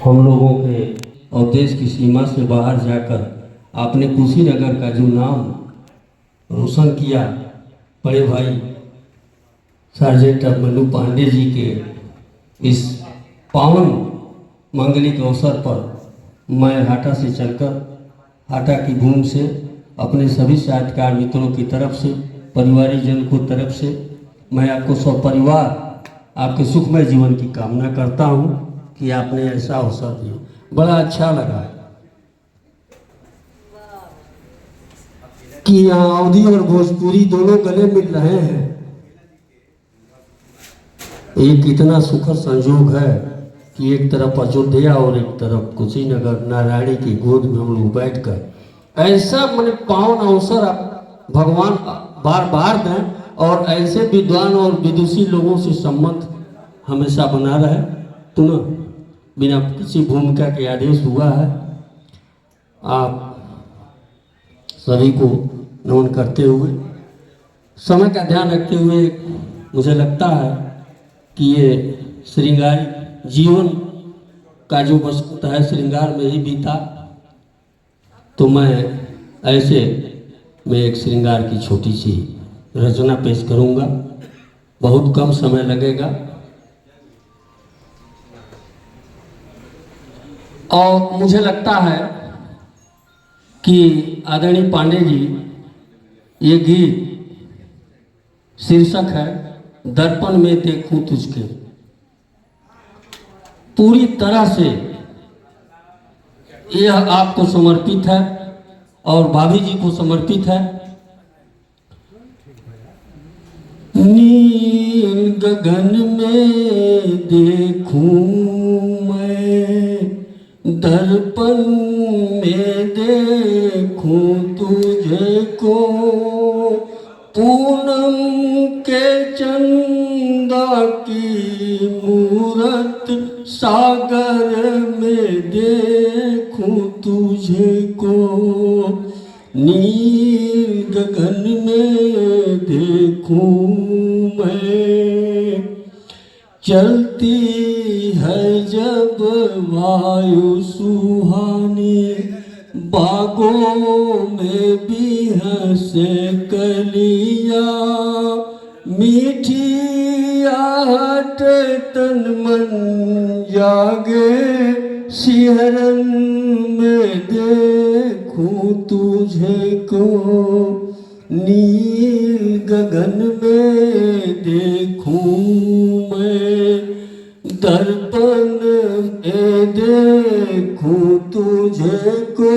हम लोगों के और देश की सीमा से बाहर जाकर आपने कुशीनगर का जो नाम रोशन किया, बड़े भाई सार्जेंट अभिमन्यु पांडे जी के इस पावन मांगलिक अवसर पर मैं हाटा से चलकर हाटा की भूमि से अपने सभी साहित्यकार मित्रों की तरफ से, परिवारिक जन को तरफ से मैं आपको सपरिवार आपके सुखमय जीवन की कामना करता हूं कि आपने ऐसा अवसर दिया। बड़ा अच्छा लगा कि यहाँ अवधी और भोजपुरी दोनों गले मिल रहे हैं। एक इतना सुखद संयोग है कि एक तरफ अयोध्या और एक तरफ कुशीनगर, नारायणी की गोद में हम लोग बैठकर ऐसा मैंने पावन अवसर आप भगवान बार बार दें और ऐसे विद्वान और विदुषी लोगों से संबंध हमेशा बना रहे। तो ना बिना किसी भूमिका के आदेश हुआ है। आप सभी को नमन करते हुए, समय का ध्यान रखते हुए, मुझे लगता है कि ये श्रृंगार जीवन का जो वसंत है श्रृंगार में ही बीता, तो मैं ऐसे में एक श्रृंगार की छोटी सी रचना पेश करूंगा। बहुत कम समय लगेगा और मुझे लगता है कि आदरणीय पांडे जी, ये गीत शीर्षक है दर्पण में देखूं तुझके, पूरी तरह से यह आपको समर्पित है और भाभी जी को समर्पित है। नील गगन में देखूं मैं, दर्पण में देखूं तुझे को, पूनम के चंदा की मूरत सागर में देखूं तुझे को, नील गगन में देखूं मैं, चलती है जब वायु सुहानी, बागों में भी हंसे कलियां, मीठी आहट तन मन जागे, सिहरन में देखूं तुझे को, नील गगन में देखूं मैं, दर्पण में देखूं तुझे को,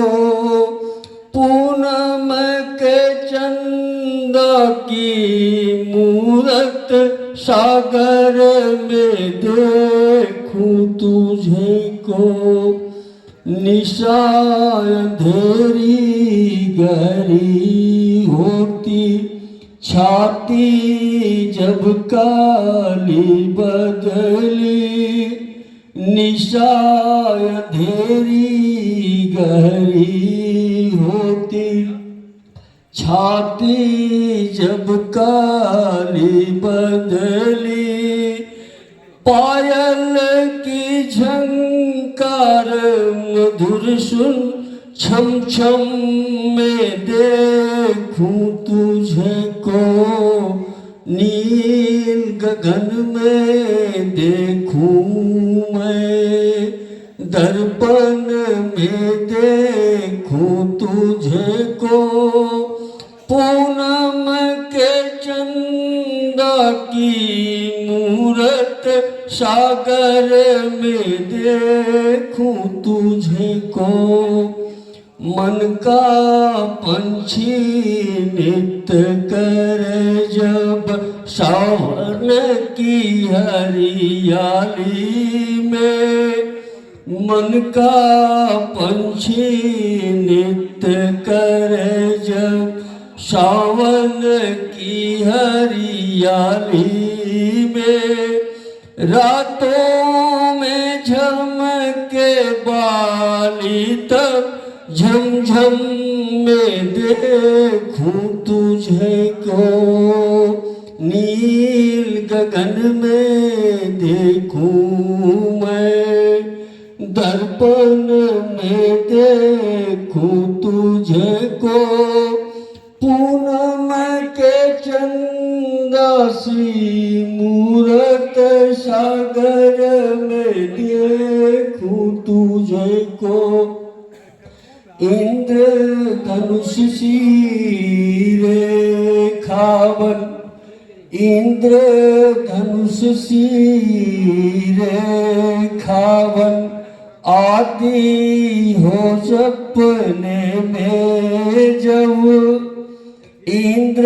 पूनम के चंदा की मूरत सागर में देखूं तुझे को, निशा अंधेरी गहरी होती, छाती जब काली बदली, निशा अंधेरी गहरी होती, छाती जब काली बदली, पायल की झंकार मधुर सुन, छम छम में देखूं तुझे को, नील गगन में देखूं मैं, दर्पण में देखूं तुझे को, पूनम के चंदा की मूरत सागर में देखूं तुझे को, मन का पंछी नृत्य करे जब सावन की हरियाली में, मन का पंछी नृत्य करे जब सावन की हरियाली में, रातों में झमके बाली तक झमझम में देखूं तुझे को, नील गगन में देखूं मैं, दर्पण में देखूं तुझको, पूनम के चंदा सी मूरत सागर में देखूं तुझको, इंद्र धनुष सी रेखावन, इंद्र धनुष सी रेखावन, आती हो सपने में जब, इंद्र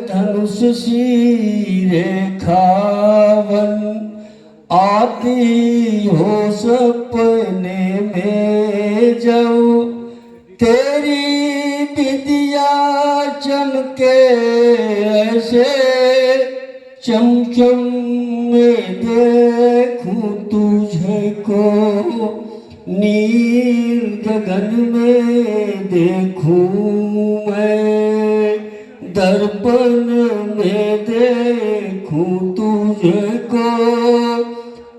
धनुष सी रेखावन, आती हो सपने में जब, तेरी विद्या चमके ऐसे चमचम में देखूं तुझको, नील गगन में देखूं मैं, दर्पण में देखूं तुझको,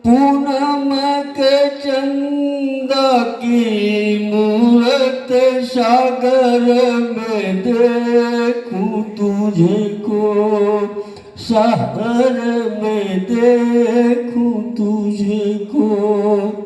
पूनम के चंदा की मूरत सागर में देखूं तुझको, सागर में देखूं तुझको।